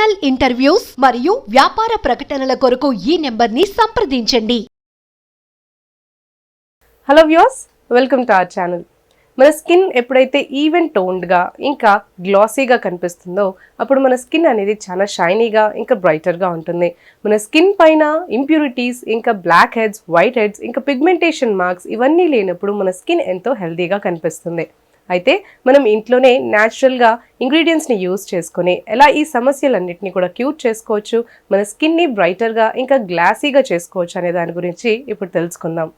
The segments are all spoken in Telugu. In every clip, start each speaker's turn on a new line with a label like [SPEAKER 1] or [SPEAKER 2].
[SPEAKER 1] ప్రొఫెషనల్ ఇంటర్వ్యూస్ మరియు వ్యాపార ప్రకటనల కొరకు ఈ నెంబర్ని సంప్రదించండి.
[SPEAKER 2] Hello viewers, welcome to our channel. మన స్కిన్ ఎప్పుడైతే ఈవెన్ టోన్డ్గా ఇంకా గ్లాసీగా కనిపిస్తుందో అప్పుడు మన స్కిన్ అనేది చాలా షైనీగా ఇంకా బ్రైటర్గా ఉంటుంది. మన స్కిన్ పైన ఇంప్యూరిటీస్ ఇంకా బ్లాక్ హెడ్స్, వైట్ హెడ్స్ ఇంకా పిగ్మెంటేషన్ మార్క్స్ ఇవన్నీ లేనప్పుడు మన స్కిన్ ఎంతో హెల్తీగా కనిపిస్తుంది. అయితే మనం ఇంట్లోనే న్యాచురల్గా ఇంగ్రీడియంట్స్ని యూజ్ చేసుకొని ఎలా ఈ సమస్యలన్నింటినీ కూడా క్యూర్ చేసుకోవచ్చు, మన స్కిన్ని బ్రైటర్గా ఇంకా గ్లాసీగా చేసుకోవచ్చు అనే దాని గురించి ఇప్పుడు తెలుసుకుందాం.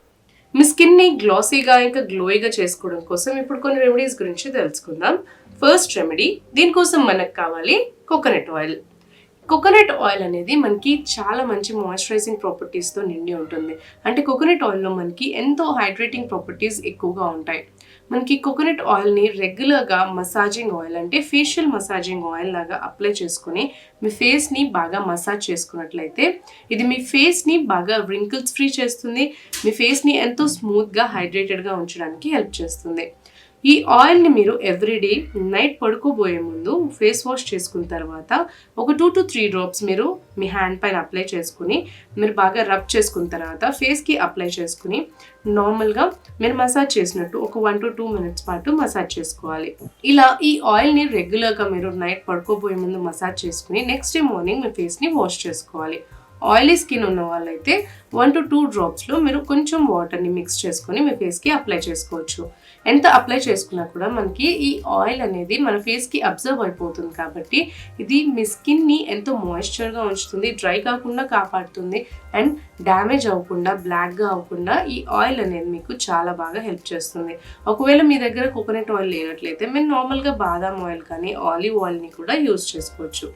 [SPEAKER 2] మీ స్కిన్ని గ్లాసీగా ఇంకా గ్లోయిగా చేసుకోవడం కోసం ఇప్పుడు కొన్ని రెమెడీస్ గురించి తెలుసుకుందాం. ఫస్ట్ రెమెడీ, దీనికోసం మనకు కావాలి కోకోనట్ ఆయిల్. కోకోనట్ ఆయిల్ అనేది మనకి చాలా మంచి మాయిశ్చరైజింగ్ ప్రాపర్టీస్తో నిండి ఉంటుంది. అంటే కోకోనట్ ఆయిల్లో మనకి ఎంతో హైడ్రేటింగ్ ప్రాపర్టీస్ ఎక్కువగా ఉంటాయి. మనకి కోకోనట్ ఆయిల్ని రెగ్యులర్గా మసాజింగ్ ఆయిల్ అంటే ఫేషియల్ మసాజింగ్ ఆయిల్ లాగా అప్లై చేసుకుని మీ ఫేస్ని బాగా మసాజ్ చేసుకున్నట్లయితే ఇది మీ ఫేస్ని బాగా రింకిల్స్ ఫ్రీ చేస్తుంది, మీ ఫేస్ని ఎంతో స్మూత్గా హైడ్రేటెడ్గా ఉంచడానికి హెల్ప్ చేస్తుంది. ఈ ఆయిల్ని మీరు ఎవ్రీడే నైట్ పడుకోబోయే ముందు ఫేస్ వాష్ చేసుకున్న తర్వాత ఒక 2 to 3 డ్రాప్స్ మీరు మీ హ్యాండ్ పైన అప్లై చేసుకుని మీరు బాగా రబ్ చేసుకున్న తర్వాత ఫేస్కి అప్లై చేసుకుని నార్మల్గా మీరు మసాజ్ చేసినట్టు ఒక 1 to 2 మినిట్స్ పాటు మసాజ్ చేసుకోవాలి. ఇలా ఈ ఆయిల్ని రెగ్యులర్గా మీరు నైట్ పడుకోబోయే ముందు మసాజ్ చేసుకుని నెక్స్ట్ డే మార్నింగ్ మీ ఫేస్ని వాష్ చేసుకోవాలి. ఆయిలీ స్కిన్ ఉన్న వాళ్ళైతే 1 to 2 డ్రాప్స్లో మీరు కొంచెం వాటర్ని మిక్స్ చేసుకొని మీ ఫేస్కి అప్లై చేసుకోవచ్చు. ఎంత అప్లై చేసుకున్నా కూడా మనకి ఈ ఆయిల్ అనేది మన ఫేస్కి అబ్జర్వ్ అయిపోతుంది కాబట్టి ఇది మీ స్కిన్ని ఎంతో మాయిశ్చర్గా ఉంచుతుంది, డ్రై కాకుండా కాపాడుతుంది అండ్ డ్యామేజ్ అవ్వకుండా, బ్లాక్గా అవ్వకుండా ఈ ఆయిల్ అనేది మీకు చాలా బాగా హెల్ప్ చేస్తుంది. ఒకవేళ మీ దగ్గర కోకోనట్ ఆయిల్ లేనట్లయితే మీరు నార్మల్గా బాదాం ఆయిల్ కానీ ఆలివ్ ఆయిల్ని కూడా యూజ్ చేసుకోవచ్చు.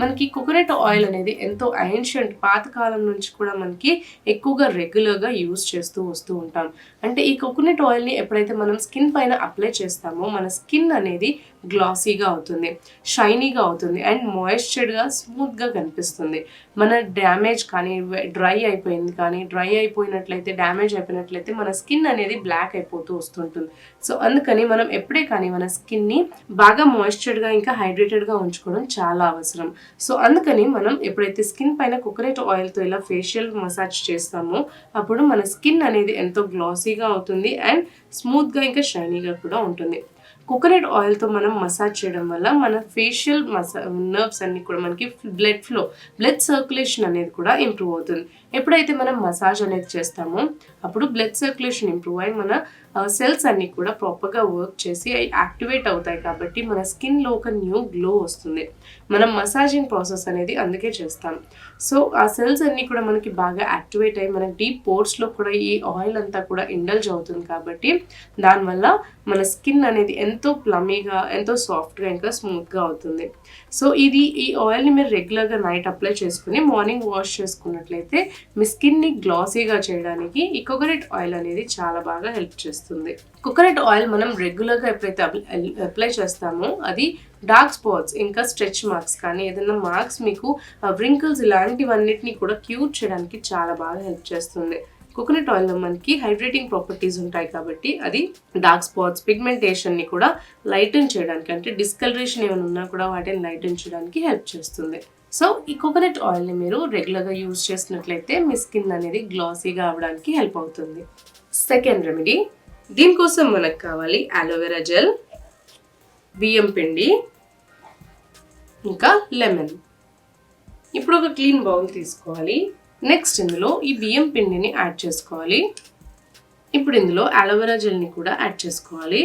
[SPEAKER 2] మనకి కోకోనట్ ఆయిల్ అనేది ఎంతో ఏన్షియంట్ పాతకాలం నుంచి కూడా మనకి ఎక్కువగా రెగ్యులర్గా యూజ్ చేస్తూ వస్తూ ఉంటాం. అంటే ఈ కోకోనట్ ఆయిల్ని ఎప్పుడైతే మనం స్కిన్ పైన అప్లై చేస్తామో మన స్కిన్ అనేది గ్లాసీగా అవుతుంది, షైనీగా అవుతుంది అండ్ మాయిశ్చర్డ్గా స్మూత్గా కనిపిస్తుంది. మన డ్యామేజ్ కానీ డ్రై అయిపోయినట్లయితే డ్యామేజ్ అయిపోయినట్లయితే మన స్కిన్ అనేది బ్లాక్ అయిపోతూ వస్తుంటుంది. సో అందుకని మనం ఎప్పుడే కానీ మన స్కిన్ని బాగా మాయిశ్చర్డ్గా ఇంకా హైడ్రేటెడ్గా ఉంచుకోవడం చాలా అవసరం. సో అందుకని మనం ఎప్పుడైతే స్కిన్ పైన కోకోనట్ ఆయిల్తో ఇలా ఫేషియల్ మసాజ్ చేస్తామో అప్పుడు మన స్కిన్ అనేది ఎంతో గ్లాసీగా అవుతుంది అండ్ స్మూత్గా ఇంకా షైనీగా కూడా ఉంటుంది. కోకోనట్ ఆయిల్తో మనం మసాజ్ చేయడం వల్ల మన ఫేషియల్ నర్వ్స్ అన్ని కూడా మనకి బ్లడ్ సర్క్యులేషన్ అనేది కూడా ఇంప్రూవ్ అవుతుంది. ఎప్పుడైతే మనం మసాజ్ అనేది చేస్తామో అప్పుడు బ్లడ్ సర్క్యులేషన్ ఇంప్రూవ్ అయ్యి మన సెల్స్ అన్నీ కూడా ప్రాపర్గా వర్క్ చేసి అవి యాక్టివేట్ అవుతాయి కాబట్టి మన స్కిన్లో ఒక న్యూ గ్లో వస్తుంది. మనం మసాజింగ్ ప్రాసెస్ అనేది అందుకే చేస్తాం. సో ఆ సెల్స్ అన్నీ కూడా మనకి బాగా యాక్టివేట్ అయ్యి మన డీప్ పోర్స్లో కూడా ఈ ఆయిల్ అంతా కూడా ఇండల్జ్ అవుతుంది కాబట్టి దానివల్ల మన స్కిన్ అనేది ఎంతో ప్లమీగా, ఎంతో సాఫ్ట్గా ఇంకా స్మూత్గా అవుతుంది. సో ఈ ఆయిల్ని మీరు రెగ్యులర్గా నైట్ అప్లై చేసుకుని మార్నింగ్ వాష్ చేసుకున్నట్లయితే మీ స్కిన్ని గ్లాసీగా చేయడానికి ఈ కోకోనట్ ఆయిల్ అనేది చాలా బాగా హెల్ప్ చేస్తుంది. కోకోనట్ ఆయిల్ మనం రెగ్యులర్గా ఎప్పుడైతే అప్లై చేస్తామో అది డార్క్ స్పాట్స్ ఇంకా స్ట్రెచ్ మార్క్స్ కానీ ఏదైనా మార్క్స్ మీకు వ్రింకిల్స్ ఇలాంటివన్నిటిని కూడా క్యూర్ చేయడానికి చాలా బాగా హెల్ప్ చేస్తుంది. కోకోనట్ ఆయిల్లో మనకి హైడ్రేటింగ్ ప్రాపర్టీస్ ఉంటాయి కాబట్టి అది డార్క్ స్పాట్స్, పిగ్మెంటేషన్ని కూడా లైటన్ చేయడానికి, అంటే డిస్కలరేషన్ ఏమైనా ఉన్నా కూడా వాటిని లైటన్ చేయడానికి హెల్ప్ చేస్తుంది. సో ఈ కోకోనట్ ఆయిల్ని మీరు రెగ్యులర్గా యూజ్ చేసినట్లయితే మీ స్కిన్ అనేది గ్లాసీగా అవ్వడానికి హెల్ప్ అవుతుంది. సెకండ్ రెమెడీ, దీనికోసం మనకు కావాలి అలోవెరా జెల్, బియ్యం పిండి ఇంకా లెమన్. ఇప్పుడు ఒక క్లీన్ బౌల్ తీసుకోవాలి. నెక్స్ట్ ఇందులో ఈ బియ్యం పిండిని యాడ్ చేసుకోవాలి. ఇప్పుడు ఇందులో అలోవెరా జెల్ని కూడా యాడ్ చేసుకోవాలి.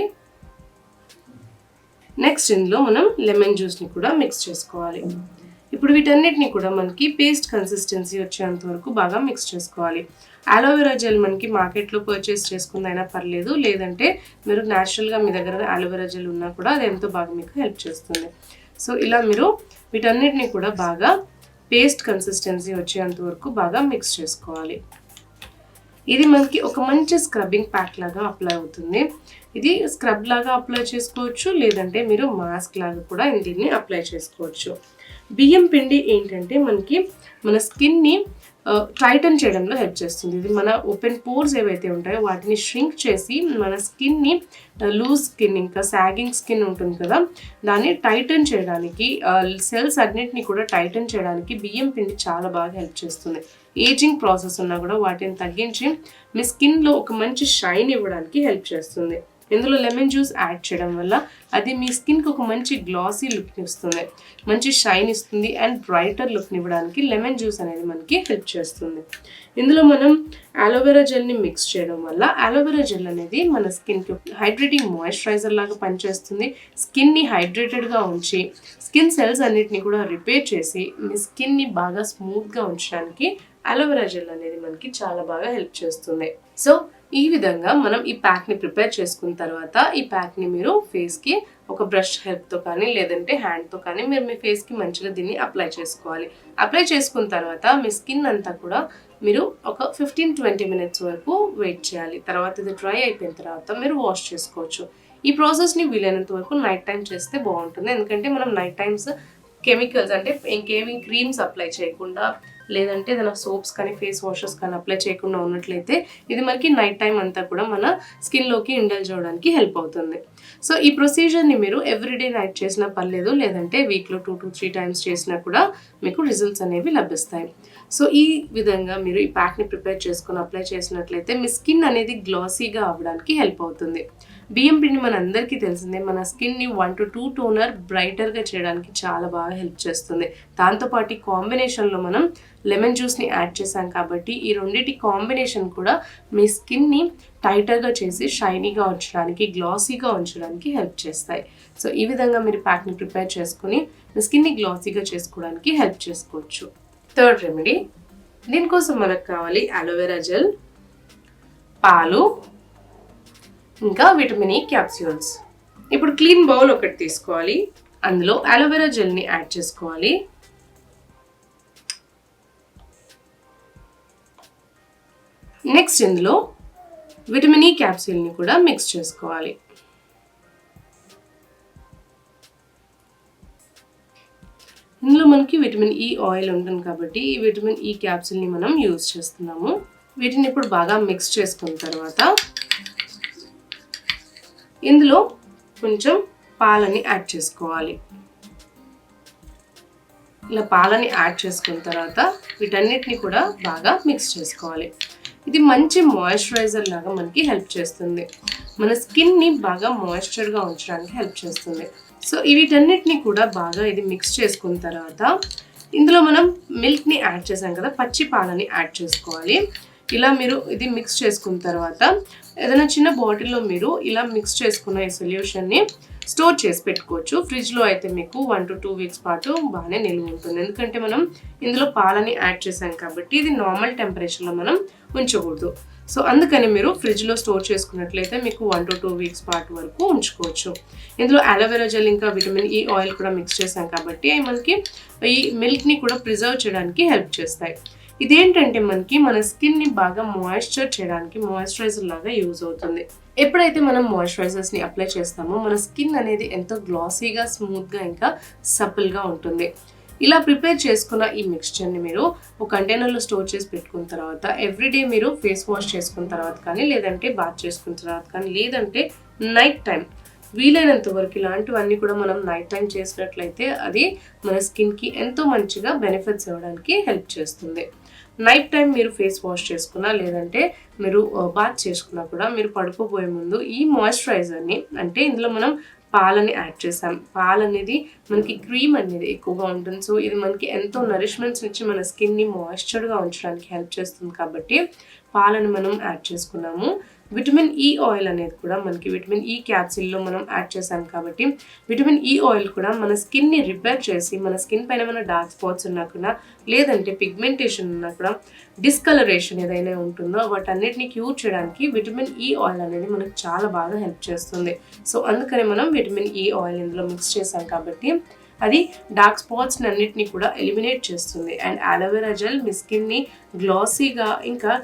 [SPEAKER 2] నెక్స్ట్ ఇందులో మనం లెమన్ జ్యూస్ని కూడా మిక్స్ చేసుకోవాలి. ఇప్పుడు వీటన్నిటిని కూడా మనకి పేస్ట్ కన్సిస్టెన్సీ వచ్చేంత వరకు బాగా మిక్స్ చేసుకోవాలి. అలోవెరా జెల్ మనకి మార్కెట్లో పర్చేస్ చేసుకుందైనా పర్లేదు, లేదంటే మీరు న్యాచురల్గా మీ దగ్గర అలోవెరా జెల్ ఉన్నా కూడా అది ఎంతో బాగా మీకు హెల్ప్ చేస్తుంది. సో ఇలా మీరు వీటన్నిటిని కూడా బాగా పేస్ట్ కన్సిస్టెన్సీ వచ్చేంత వరకు బాగా మిక్స్ చేసుకోవాలి. ఇది మనకి ఒక మంచి స్క్రబ్బింగ్ ప్యాక్ లాగా అప్లై అవుతుంది. ఇది స్క్రబ్ లాగా అప్లై చేసుకోవచ్చు, లేదంటే మీరు మాస్క్ లాగా కూడా దీన్ని అప్లై చేసుకోవచ్చు. బియ్యం పిండి ఏంటంటే మనకి మన స్కిన్ని టైటన్ చేయడంలో హెల్ప్ చేస్తుంది. ఇది మన ఓపెన్ పోర్స్ ఏవైతే ఉంటాయో వాటిని ష్రింక్ చేసి మన స్కిన్ని లూజ్ స్కిన్ ఇంకా సాగింగ్ స్కిన్ ఉంటుంది కదా దాన్ని టైటన్ చేయడానికి సెల్స్ అన్నిటిని కూడా టైటన్ చేయడానికి బియ్యం పిండి చాలా బాగా హెల్ప్ చేస్తుంది. ఏజింగ్ ప్రాసెస్ ఉన్నా కూడా వాటిని తగ్గించి మీ స్కిన్లో ఒక మంచి షైన్ ఇవ్వడానికి హెల్ప్ చేస్తుంది. ఇందులో లెమన్ జ్యూస్ యాడ్ చేయడం వల్ల అది మీ స్కిన్కి ఒక మంచి గ్లాసీ లుక్ని ఇస్తుంది, మంచి షైన్ ఇస్తుంది అండ్ బ్రైటర్ లుక్ని ఇవ్వడానికి లెమన్ జ్యూస్ అనేది మనకి హెల్ప్ చేస్తుంది. ఇందులో మనం అలోవెరా జెల్ని మిక్స్ చేయడం వల్ల అలోవెరా జెల్ అనేది మన స్కిన్కి హైడ్రేటింగ్ మాయిశ్చరైజర్ లాగా పనిచేస్తుంది. స్కిన్ని హైడ్రేటెడ్గా ఉంచి స్కిన్ సెల్స్ అన్నిటిని కూడా రిపేర్ చేసి మీ స్కిన్ని బాగా స్మూత్గా ఉంచడానికి అలోవెరా జెల్ అనేది మనకి చాలా బాగా హెల్ప్ చేస్తుంది. సో ఈ విధంగా మనం ఈ ప్యాక్ని ప్రిపేర్ చేసుకున్న తర్వాత ఈ ప్యాక్ని మీరు ఫేస్కి ఒక బ్రష్ హెల్ప్తో కానీ లేదంటే హ్యాండ్తో కానీ మీరు మీ ఫేస్కి మంచిగా దీన్ని అప్లై చేసుకోవాలి. అప్లై చేసుకున్న తర్వాత మీ స్కిన్ అంతా కూడా మీరు ఒక 15-20 మినిట్స్ వరకు వెయిట్ చేయాలి. తర్వాత ఇది డ్రై అయిపోయిన తర్వాత మీరు వాష్ చేసుకోవచ్చు. ఈ ప్రాసెస్ని వీలైనంత వరకు నైట్ టైం చేస్తే బాగుంటుంది. ఎందుకంటే మనం నైట్ టైమ్స్ కెమికల్స్ అంటే ఇంకేమి క్రీమ్స్ అప్లై చేయకుండా లేదంటే ఏదైనా సోప్స్ కానీ ఫేస్ వాషెస్ కానీ అప్లై చేయకుండా ఉన్నట్లయితే ఇది మనకి నైట్ టైం అంతా కూడా మన స్కిన్లోకి ఇండల్జ్ అవ్వడానికి హెల్ప్ అవుతుంది. సో ఈ ప్రొసీజర్ని మీరు ఎవ్రీడే నైట్ చేసినా పర్లేదు, లేదంటే వీక్లో 2 to 3 times చేసినా కూడా మీకు రిజల్ట్స్ అనేవి లభిస్తాయి. సో ఈ విధంగా మీరు ఈ ప్యాక్ని ప్రిపేర్ చేసుకొని అప్లై చేసినట్లయితే మీ స్కిన్ అనేది గ్లాసీగా అవ్వడానికి హెల్ప్ అవుతుంది. బియ్యం పిండి మన అందరికీ తెలిసిందే మన స్కిన్ని 1 to 2 టోనర్ బ్రైటర్గా చేయడానికి చాలా బాగా హెల్ప్ చేస్తుంది. దాంతోపాటు కాంబినేషన్లో మనం లెమన్ జ్యూస్ని యాడ్ చేసాం కాబట్టి ఈ రెండింటి కాంబినేషన్ కూడా మీ స్కిన్ని టైటర్గా చేసి షైనీగా ఉంచడానికి గ్లాసీగా ఉంచడానికి హెల్ప్ చేస్తాయి. సో ఈ విధంగా మీరు ప్యాక్ని ప్రిపేర్ చేసుకుని మీ స్కిన్ని గ్లాసీగా చేసుకోవడానికి హెల్ప్ చేసుకోవచ్చు. థర్డ్ రెమెడీ, దీనికోసం మనకు కావాలి అలోవెరా జెల్, పాలు, ఇంకా విటమిన్ ఈ క్యాప్సూల్స్. ఇప్పుడు క్లీన్ బౌల్ ఒకటి తీసుకోవాలి, అందులో అలోవెరా జెల్ని యాడ్ చేసుకోవాలి. నెక్స్ట్ ఇందులో విటమిన్ ఈ క్యాప్సూల్ని కూడా మిక్స్ చేసుకోవాలి. ఇందులో మనకి విటమిన్ ఈ ఆయిల్ ఉంటుంది కాబట్టి ఈ విటమిన్ ఈ క్యాప్సూల్ని మనం యూజ్ చేస్తున్నాము. వీటిని ఇప్పుడు బాగా మిక్స్ చేసుకున్న తర్వాత ఇందులో కొంచెం పాలని యాడ్ చేసుకోవాలి. ఇలా పాలని యాడ్ చేసుకున్న తర్వాత వీటన్నిటిని కూడా బాగా మిక్స్ చేసుకోవాలి. ఇది మంచి మాయిశ్చరైజర్ లాగా మనకి హెల్ప్ చేస్తుంది, మన స్కిన్ని బాగా మాయిశ్చర్గా ఉంచడానికి హెల్ప్ చేస్తుంది. సో వీటన్నిటిని కూడా బాగా ఇది మిక్స్ చేసుకున్న తర్వాత ఇందులో మనం మిల్క్ని యాడ్ చేసాం కదా, పచ్చి పాలని యాడ్ చేసుకోవాలి. ఇలా మీరు ఇది మిక్స్ చేసుకున్న తర్వాత ఏదైనా చిన్న బాటిల్లో మీరు ఇలా మిక్స్ చేసుకున్న ఈ సొల్యూషన్ని స్టోర్ చేసి పెట్టుకోవచ్చు. ఫ్రిడ్జ్లో అయితే మీకు 1 to 2 weeks పాటు బాగానే నిల్వ ఉంటుంది. ఎందుకంటే మనం ఇందులో పాలని యాడ్ చేసాం కాబట్టి ఇది నార్మల్ టెంపరేచర్లో మనం ఉంచకూడదు. సో అందుకని మీరు ఫ్రిడ్జ్లో స్టోర్ చేసుకున్నట్లయితే మీకు 1 to 2 weeks పాటు వరకు ఉంచుకోవచ్చు. ఇందులో అలోవెరా జెల్ ఇంకా విటమిన్ ఈ ఆయిల్ కూడా మిక్స్ చేసాం కాబట్టి అవి మనకి ఈ మిల్క్ని కూడా ప్రిజర్వ్ చేయడానికి హెల్ప్ చేస్తాయి. ఇదేంటంటే మనకి మన స్కిన్ని బాగా మాయిశ్చర్ చేయడానికి మాయిశ్చరైజర్ లాగా యూజ్ అవుతుంది. ఎప్పుడైతే మనం మాయిశ్చరైజర్స్ని అప్లై చేస్తామో మన స్కిన్ అనేది ఎంతో గ్లాసీగా, స్మూత్గా ఇంకా సపుల్గా ఉంటుంది. ఇలా ప్రిపేర్ చేసుకున్న ఈ మిక్స్చర్ని మీరు ఒక కంటైనర్లో స్టోర్ చేసి పెట్టుకున్న తర్వాత ఎవ్రీడే మీరు ఫేస్ వాష్ చేసుకున్న తర్వాత కానీ లేదంటే బాత్ చేసుకున్న తర్వాత కానీ లేదంటే నైట్ టైం వీలైనంత వరకు ఇలాంటివన్నీ కూడా మనం నైట్ టైం చేసినట్లయితే అది మన స్కిన్కి ఎంతో మంచిగా బెనిఫిట్స్ ఇవ్వడానికి హెల్ప్ చేస్తుంది. నైట్ టైం మీరు ఫేస్ వాష్ చేసుకున్నా లేదంటే మీరు బాత్ చేసుకున్నా కూడా మీరు పడుకోబోయే ముందు ఈ మాయిశ్చరైజర్ని, అంటే ఇందులో మనం పాలని యాడ్ చేసాం, పాలు అనేది మనకి క్రీమ్ అనేది ఎక్కువగా ఉంటుంది. సో ఇది మనకి ఎంతో నరిష్మెంట్స్ నుంచి మన స్కిన్ని మాయిశ్చర్గా ఉంచడానికి హెల్ప్ చేస్తుంది కాబట్టి పాలను మనం యాడ్ చేసుకున్నాము. విటమిన్ ఈ ఆయిల్ అనేది కూడా మనకి విటమిన్ ఈ క్యాప్సిల్లో మనం యాడ్ చేసాం కాబట్టి విటమిన్ ఈ ఆయిల్ కూడా మన స్కిన్ని రిపేర్ చేసి మన స్కిన్ పైన మన డార్క్ స్పాట్స్ ఉన్నా కూడా లేదంటే పిగ్మెంటేషన్ ఉన్నా కూడా డిస్కలరేషన్ ఏదైనా ఉంటుందో వాటన్నిటిని క్యూర్ చేయడానికి విటమిన్ ఈ ఆయిల్ అనేది మనకు చాలా బాగా హెల్ప్ చేస్తుంది. సో అందుకని మనం విటమిన్ ఈ ఆయిల్ ఇందులో మిక్స్ చేసాం కాబట్టి అది డార్క్ స్పాట్స్ అన్నిటిని కూడా ఎలిమినేట్ చేస్తుంది. అండ్ అలోవెరా జెల్ మీ స్కిన్ని గ్లాసీగా ఇంకా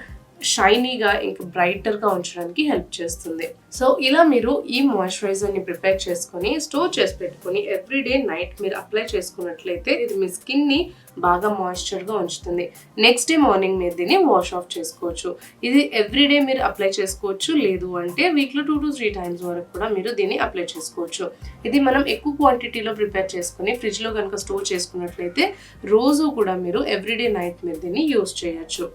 [SPEAKER 2] షైనీగా ఇంకా బ్రైటర్గా ఉంచడానికి హెల్ప్ చేస్తుంది. సో ఇలా మీరు ఈ మాయిశ్చరైజర్ని ప్రిపేర్ చేసుకొని స్టోర్ చేసి పెట్టుకొని ఎవ్రీడే నైట్ మీరు అప్లై చేసుకున్నట్లయితే ఇది మీ స్కిన్ని బాగా మాయిశ్చర్గా ఉంచుతుంది. నెక్స్ట్ డే మార్నింగ్ మీరు దీన్ని వాష్ ఆఫ్ చేసుకోవచ్చు. ఇది ఎవ్రీడే మీరు అప్లై చేసుకోవచ్చు, లేదు అంటే వీక్లో 2 to 3 times వరకు కూడా మీరు దీన్ని అప్లై చేసుకోవచ్చు. ఇది మనం ఎక్కువ క్వాంటిటీలో ప్రిపేర్ చేసుకుని ఫ్రిడ్జ్లో కనుక స్టోర్ చేసుకున్నట్లయితే రోజు కూడా మీరు ఎవ్రీడే నైట్ మీరు దీన్ని యూస్ చేయొచ్చు.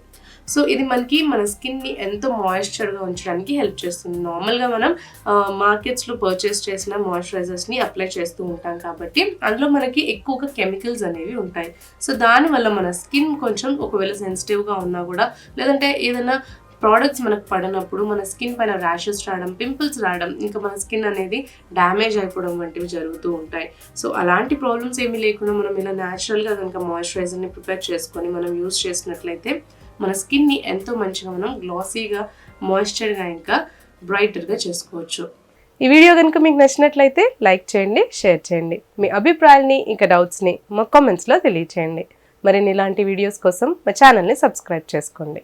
[SPEAKER 2] సో ఇది మనకి మన స్కిన్ని ఎంతో మాయిశ్చర్గా ఉంచడానికి హెల్ప్ చేస్తుంది. నార్మల్గా మనం మార్కెట్స్లో పర్చేస్ చేసిన మాయిశ్చరైజర్స్ని అప్లై చేస్తూ ఉంటాం కాబట్టి అందులో మనకి ఎక్కువగా కెమికల్స్ అనేవి ఉంటాయి. సో దానివల్ల మన స్కిన్ కొంచెం ఒకవేళ సెన్సిటివ్గా ఉన్నా కూడా, లేదంటే ఏదైనా ప్రోడక్ట్స్ మనకు పడినప్పుడు మన స్కిన్ పైన ర్యాషెస్ రావడం, పింపుల్స్ రావడం, ఇంకా మన స్కిన్ అనేది డ్యామేజ్ అయిపోవడం వంటివి జరుగుతూ ఉంటాయి. సో అలాంటి ప్రాబ్లమ్స్ ఏమీ లేకుండా మనం ఇలా న్యాచురల్గా కనుక మాయిశ్చరైజర్ని ప్రిపేర్ చేసుకొని మనం యూస్ చేసినట్లయితే మన స్కిన్ని ఎంతో మంచిగా మనం గ్లాసీగా, మాయిశ్చర్గా ఇంకా బ్రైటర్గా చేసుకోవచ్చు. ఈ వీడియో కనుక మీకు నచ్చినట్లయితే లైక్ చేయండి, షేర్ చేయండి. మీ అభిప్రాయాల్ని ఇంకా డౌట్స్ని మా కామెంట్స్లో తెలియచేయండి. మరిన్ని ఇలాంటి వీడియోస్ కోసం మా ఛానల్ని సబ్స్క్రైబ్ చేసుకోండి.